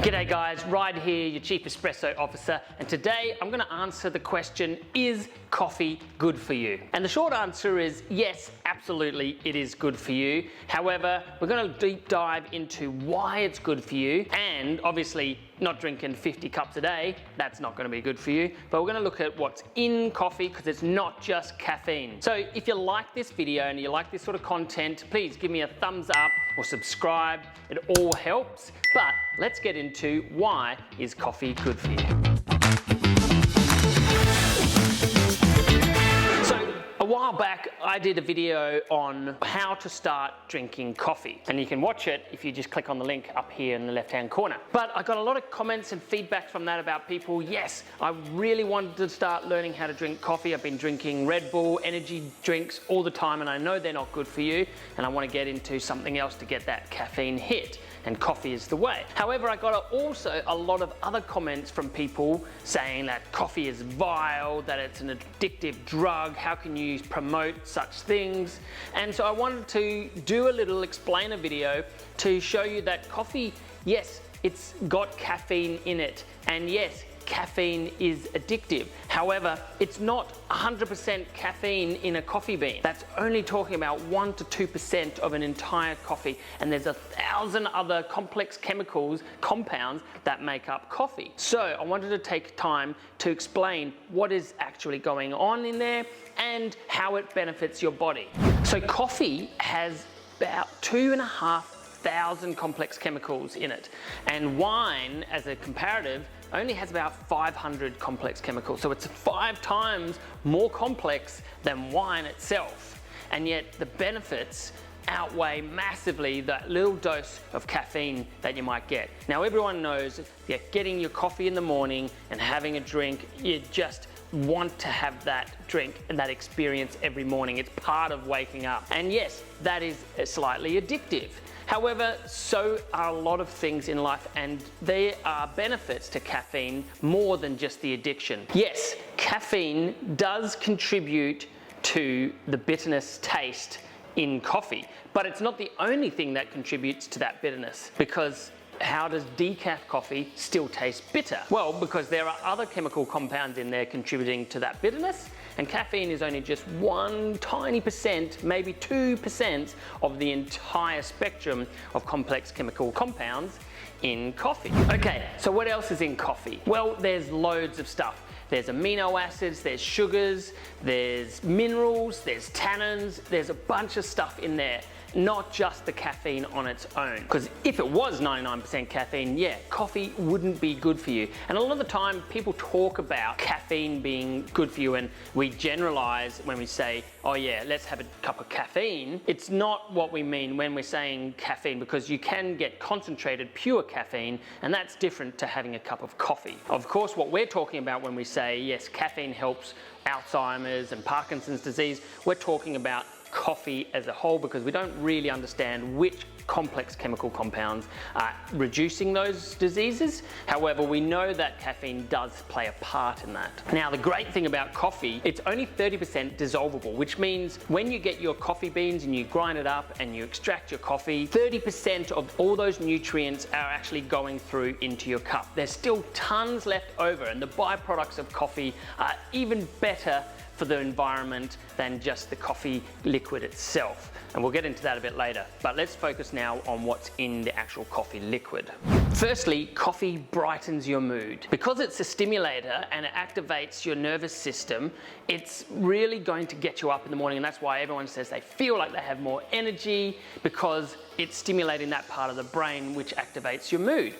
G'day guys, Ryan here, your Chief Espresso Officer, and today I'm going to answer the question, is coffee good for you? And the short answer is yes, absolutely it is good for you. However, we're going to deep dive into why it's good for you, and obviously not drinking 50 cups a day, that's not going to be good for you, but we're going to look at what's in coffee because it's not just caffeine. So if you like this video and you like this sort of content, please give me a thumbs up or subscribe, it all helps. But let's get into why is coffee good for you. A while back, I did a video on how to start drinking coffee, and you can watch it if you just click on the link up here in the left-hand corner. But I got a lot of comments and feedback from that about people, yes, I really wanted to start learning how to drink coffee. I've been drinking Red Bull, energy drinks all the time, and I know they're not good for you, and I want to get into something else to get that caffeine hit, and coffee is the way. However, I got also a lot of other comments from people saying that coffee is vile, that it's an addictive drug, how can you promote such things? And so I wanted to do a little explainer video to show you that coffee, yes, it's got caffeine in it, and yes, caffeine is addictive. However, it's not 100% caffeine in a coffee bean. That's only talking about 1 to 2% of an entire coffee, and there's 1,000 other complex chemicals, compounds that make up coffee. So I wanted to take time to explain what is actually going on in there and how it benefits your body. So coffee has about 2,500 complex chemicals in it, and wine, as a comparative, only has about 500 complex chemicals. So it's 5 times more complex than wine itself. And yet the benefits outweigh massively that little dose of caffeine that you might get. Now everyone knows that getting your coffee in the morning and having a drink, you just want to have that drink and that experience every morning. It's part of waking up. And yes, that is slightly addictive. However, so are a lot of things in life, and there are benefits to caffeine more than just the addiction. Yes, caffeine does contribute to the bitterness taste in coffee, but it's not the only thing that contributes to that bitterness, because how does decaf coffee still taste bitter? Well, because there are other chemical compounds in there contributing to that bitterness, and caffeine is only just 1 tiny percent, maybe 2% of the entire spectrum of complex chemical compounds in coffee. Okay, so what else is in coffee? Well, there's loads of stuff. There's amino acids, there's sugars, there's minerals, there's tannins, there's a bunch of stuff in there. Not just the caffeine on its own. Because if it was 99% caffeine, yeah, coffee wouldn't be good for you. And a lot of the time people talk about caffeine being good for you, and we generalize when we say, oh yeah, let's have a cup of caffeine. It's not what we mean when we're saying caffeine, because you can get concentrated pure caffeine, and that's different to having a cup of coffee. Of course, what we're talking about when we say, yes, caffeine helps Alzheimer's and Parkinson's disease, we're talking about coffee as a whole, because we don't really understand which complex chemical compounds are reducing those diseases. However, we know that caffeine does play a part in that. Now, the great thing about coffee, it's only 30% dissolvable, which means when you get your coffee beans and you grind it up and you extract your coffee, 30% of all those nutrients are actually going through into your cup. There's still tons left over, and the byproducts of coffee are even better for the environment than just the coffee liquid itself. And we'll get into that a bit later. But let's focus now on what's in the actual coffee liquid. Firstly, coffee brightens your mood. Because it's a stimulator and it activates your nervous system, it's really going to get you up in the morning, and that's why everyone says they feel like they have more energy, because it's stimulating that part of the brain which activates your mood.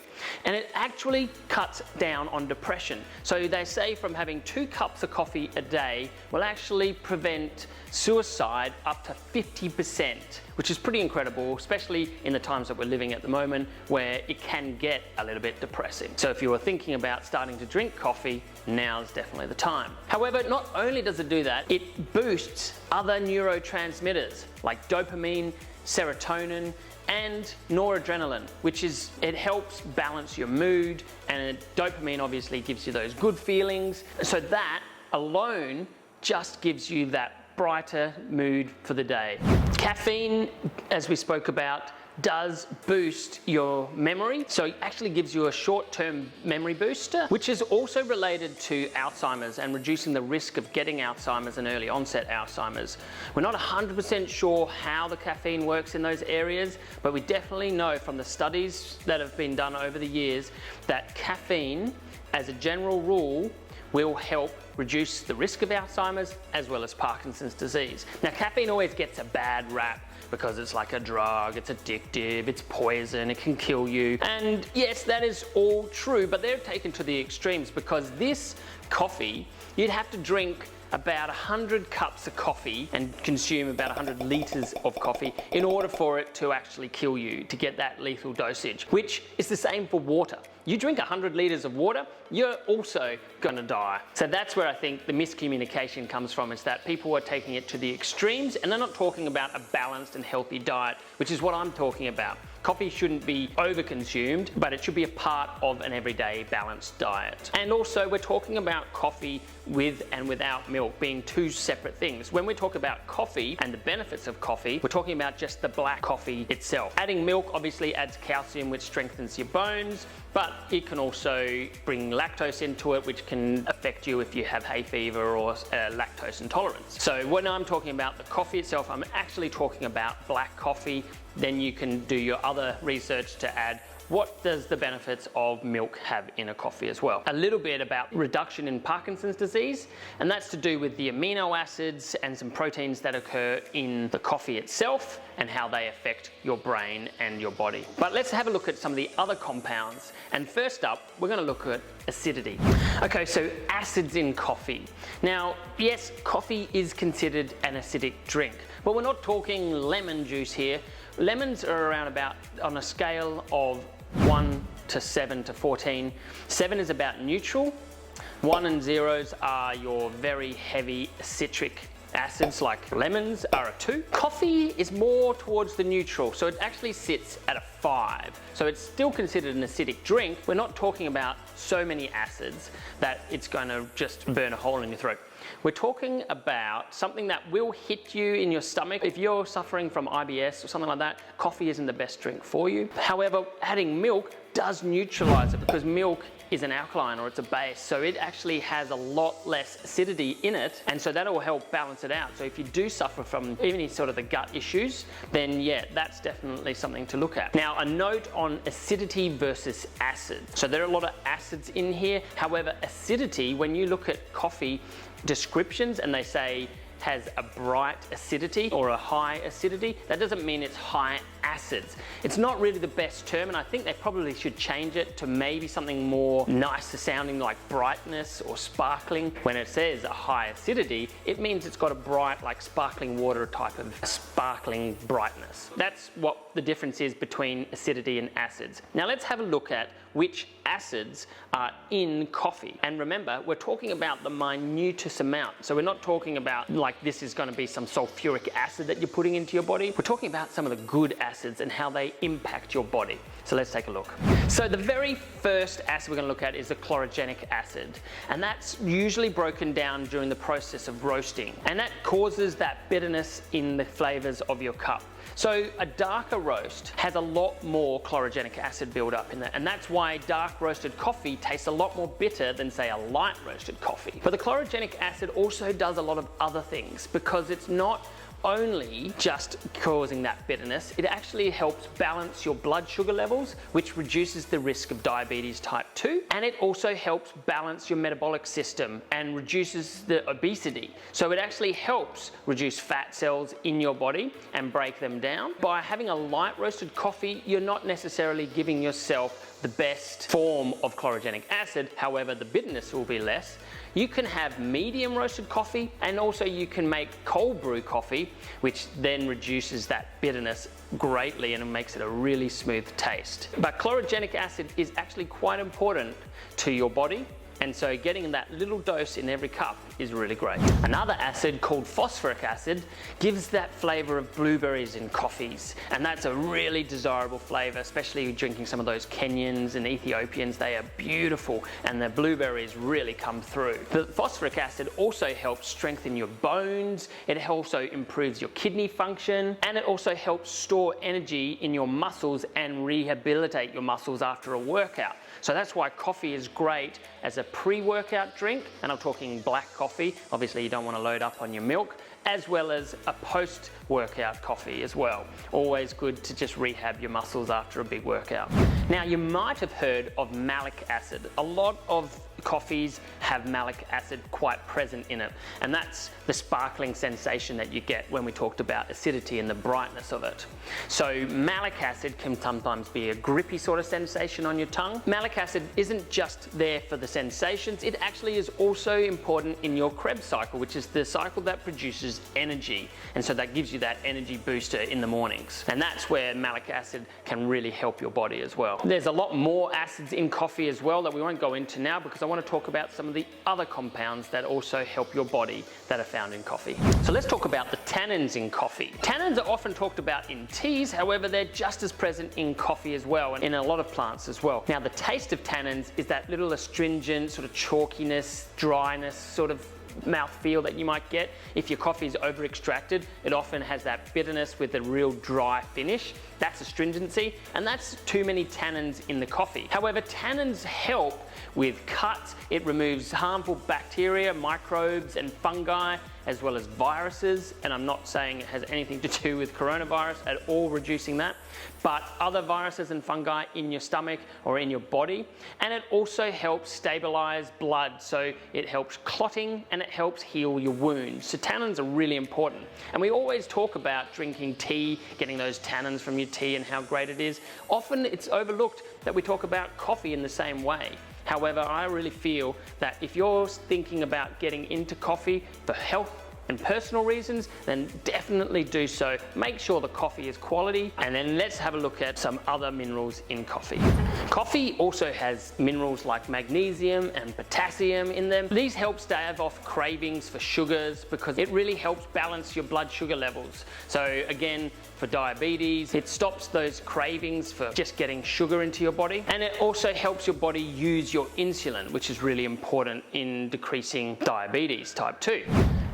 And it actually cuts down on depression. So they say from having 2 cups of coffee a day will actually prevent suicide up to 50%, which is pretty incredible, especially in the times that we're living at the moment, where it can get a little bit depressing. So if you were thinking about starting to drink coffee, now's definitely the time. However, not only does it do that, it boosts other neurotransmitters like dopamine, serotonin, and noradrenaline, which is, it helps balance your mood, and dopamine obviously gives you those good feelings. So that alone just gives you that brighter mood for the day. Caffeine, as we spoke about, does boost your memory. So it actually gives you a short-term memory booster, which is also related to Alzheimer's and reducing the risk of getting Alzheimer's and early onset Alzheimer's. We're not 100% sure how the caffeine works in those areas, but we definitely know from the studies that have been done over the years that caffeine, as a general rule, will help reduce the risk of Alzheimer's as well as Parkinson's disease. Now, caffeine always gets a bad rap because it's like a drug, it's addictive, it's poison, it can kill you. And yes, that is all true, but they're taken to the extremes because this coffee, you'd have to drink about 100 cups of coffee and consume about 100 litres of coffee in order for it to actually kill you, to get that lethal dosage, which is the same for water. You drink 100 litres of water, you're also gonna die. So that's where I think the miscommunication comes from, is that people are taking it to the extremes and they're not talking about a balanced and healthy diet, which is what I'm talking about. Coffee shouldn't be overconsumed, but it should be a part of an everyday balanced diet. And also we're talking about coffee with and without milk being two separate things. When we talk about coffee and the benefits of coffee, we're talking about just the black coffee itself. Adding milk obviously adds calcium, which strengthens your bones, but it can also bring lactose into it, which can affect you if you have hay fever or lactose intolerance. So when I'm talking about the coffee itself, I'm actually talking about black coffee. Then you can do your other research to add what does the benefits of milk have in a coffee as well. A little bit about reduction in Parkinson's disease, and that's to do with the amino acids and some proteins that occur in the coffee itself and how they affect your brain and your body. But let's have a look at some of the other compounds. And first up, we're going to look at acidity. Okay, so acids in coffee. Now, yes, coffee is considered an acidic drink, but we're not talking lemon juice here. Lemons are around about, on a scale of 1 to 7 to 14. 7 is about neutral. 1 and 0s are your very heavy citric acids, like lemons are a 2. Coffee is more towards the neutral, so it actually sits at a 5. So it's still considered an acidic drink. We're not talking about so many acids that it's going to just burn a hole in your throat. We're talking about something that will hit you in your stomach. If you're suffering from IBS or something like that, coffee isn't the best drink for you. However, adding milk does neutralize it because milk is an alkaline or it's a base, so it actually has a lot less acidity in it, and so that will help balance it out. So if you do suffer from any sort of the gut issues, then yeah, that's definitely something to look at. Now, a note on acidity versus acid. So there are a lot of acids in here. However, acidity, when you look at coffee descriptions and they say has a bright acidity or a high acidity, that doesn't mean it's high acids. It's not really the best term, and I think they probably should change it to maybe something more nicer sounding, like brightness or sparkling. When it says a high acidity, it means it's got a bright, like sparkling water type of sparkling brightness. That's what the difference is between acidity and acids. Now let's have a look at which acids are in coffee. And remember, we're talking about the minutest amount. So we're not talking about like this is going to be some sulfuric acid that you're putting into your body. We're talking about some of the good acids and how they impact your body. So let's take a look. So the very first acid we're going to look at is the chlorogenic acid. And that's usually broken down during the process of roasting. And that causes that bitterness in the flavors of your cup. So a darker roast has a lot more chlorogenic acid buildup in there, and that's why dark roasted coffee tastes a lot more bitter than, say, a light roasted coffee. But the chlorogenic acid also does a lot of other things, because it's not only just causing that bitterness, it actually helps balance your blood sugar levels, which reduces the risk of diabetes type 2, and it also helps balance your metabolic system and reduces the obesity. So it actually helps reduce fat cells in your body and break them down. By having a light roasted coffee, you're not necessarily giving yourself the best form of chlorogenic acid, however the bitterness will be less. You can have medium roasted coffee, and also you can make cold brew coffee, which then reduces that bitterness greatly and it makes it a really smooth taste. But chlorogenic acid is actually quite important to your body And so getting that little dose in every cup is really great. Another acid called phosphoric acid gives that flavor of blueberries in coffees. And that's a really desirable flavor, especially drinking some of those Kenyans and Ethiopians. They are beautiful and the blueberries really come through. The phosphoric acid also helps strengthen your bones. It also improves your kidney function, and it also helps store energy in your muscles and rehabilitate your muscles after a workout. So that's why coffee is great as a pre-workout drink, and I'm talking black coffee. Obviously you don't want to load up on your milk, as well as a post-workout coffee as well. Always good to just rehab your muscles after a big workout. Now you might have heard of malic acid. A lot of coffees have malic acid quite present in it, and that's the sparkling sensation that you get when we talked about acidity and the brightness of it. So malic acid can sometimes be a grippy sort of sensation on your tongue. Malic acid isn't just there for the sensations, it actually is also important in your Krebs cycle, which is the cycle that produces energy, and so that gives you that energy booster in the mornings, and that's where malic acid can really help your body as well. There's a lot more acids in coffee as well that we won't go into now, because I want to talk about some of the other compounds that also help your body that are found in coffee. So let's talk about the tannins in coffee. Tannins are often talked about in teas, however they're just as present in coffee as well, and in a lot of plants as well. Now the taste of tannins is that little astringent sort of chalkiness, dryness sort of mouthfeel that you might get. If your coffee is over extracted, it often has that bitterness with a real dry finish. That's astringency, and that's too many tannins in the coffee. However, tannins help with cuts. It removes harmful bacteria, microbes and fungi, as well as viruses, and I'm not saying it has anything to do with coronavirus at all, reducing that, but other viruses and fungi in your stomach or in your body. And it also helps stabilize blood, so it helps clotting and it helps heal your wounds. So tannins are really important, and we always talk about drinking tea, getting those tannins from your tea and how great it is. Often it's overlooked that we talk about coffee in the same way. However, I really feel that if you're thinking about getting into coffee for health and personal reasons, then definitely do so. Make sure the coffee is quality, and then let's have a look at some other minerals in coffee. Coffee also has minerals like magnesium and potassium in them. These help stave off cravings for sugars because it really helps balance your blood sugar levels. So again, for diabetes, it stops those cravings for just getting sugar into your body, and it also helps your body use your insulin, which is really important in decreasing diabetes type 2.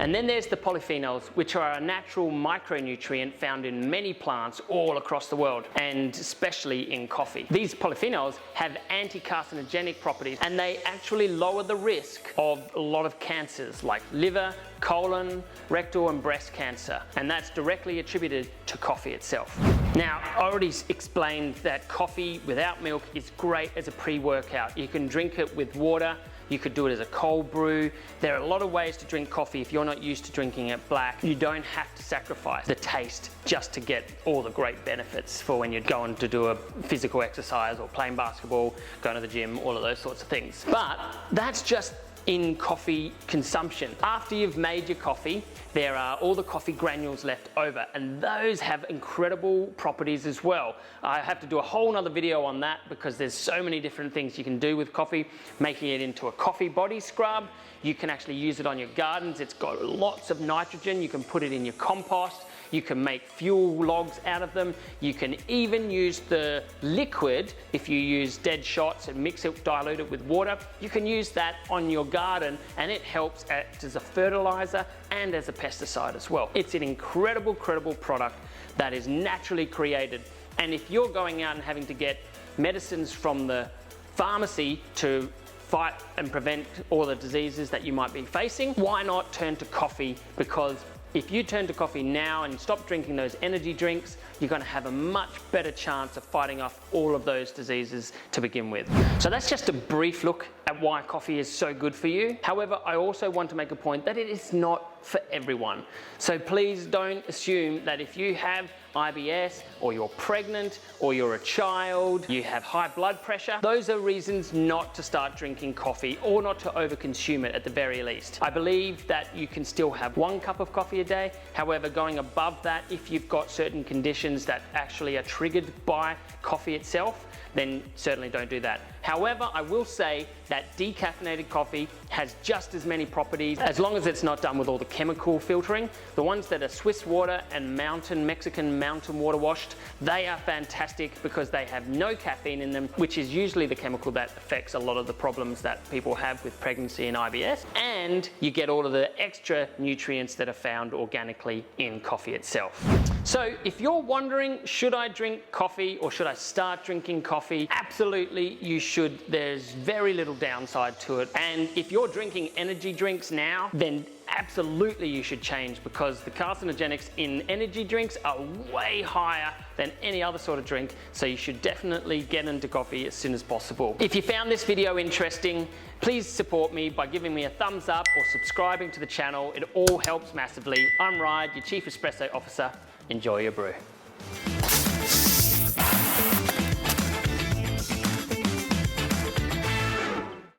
And then there's the polyphenols, which are a natural micronutrient found in many plants all across the world, and especially in coffee. These polyphenols have anti-carcinogenic properties, and they actually lower the risk of a lot of cancers like liver, colon, rectal and breast cancer, and that's directly attributed to coffee itself. Now, I already explained that coffee without milk is great as a pre-workout. You can drink it with water. You could do it as a cold brew. There are a lot of ways to drink coffee if you're not used to drinking it black. You don't have to sacrifice the taste just to get all the great benefits for when you're going to do a physical exercise or playing basketball, going to the gym, all of those sorts of things. But that's just in coffee consumption. After you've made your coffee, there are all the coffee granules left over, and those have incredible properties as well. I have to do a whole nother video on that because there's so many different things you can do with coffee, making it into a coffee body scrub. You can actually use it on your gardens. It's got lots of nitrogen. You can put it in your compost. You can make fuel logs out of them. You can even use the liquid, if you use dead shots and mix it, dilute it with water, you can use that on your garden, and it helps act as a fertilizer and as a pesticide as well. It's an incredible product that is naturally created. And if you're going out and having to get medicines from the pharmacy to fight and prevent all the diseases that you might be facing, why not turn to coffee? Because if you turn to coffee now and stop drinking those energy drinks, you're going to have a much better chance of fighting off all of those diseases to begin with. So that's just a brief look at why coffee is so good for you. However, I also want to make a point that it is not for everyone. So please don't assume that if you have IBS, or you're pregnant, or you're a child, you have high blood pressure, those are reasons not to start drinking coffee or not to overconsume it at the very least. I believe that you can still have 1 cup of coffee a day. However, going above that, if you've got certain conditions that actually are triggered by coffee itself, then certainly don't do that. However, I will say that decaffeinated coffee has just as many properties as long as it's not done with all the chemical filtering. The ones that are Swiss water and Mexican mountain water washed, they are fantastic because they have no caffeine in them, which is usually the chemical that affects a lot of the problems that people have with pregnancy and IBS. And you get all of the extra nutrients that are found organically in coffee itself. So if you're wondering, should I drink coffee or should I start drinking coffee? Absolutely, you should. There's very little downside to it. And if you're drinking energy drinks now, then absolutely you should change, because the carcinogenics in energy drinks are way higher than any other sort of drink. So you should definitely get into coffee as soon as possible. If you found this video interesting, please support me by giving me a thumbs up or subscribing to the channel. It all helps massively. I'm Ryan, your Chief Espresso Officer. Enjoy your brew.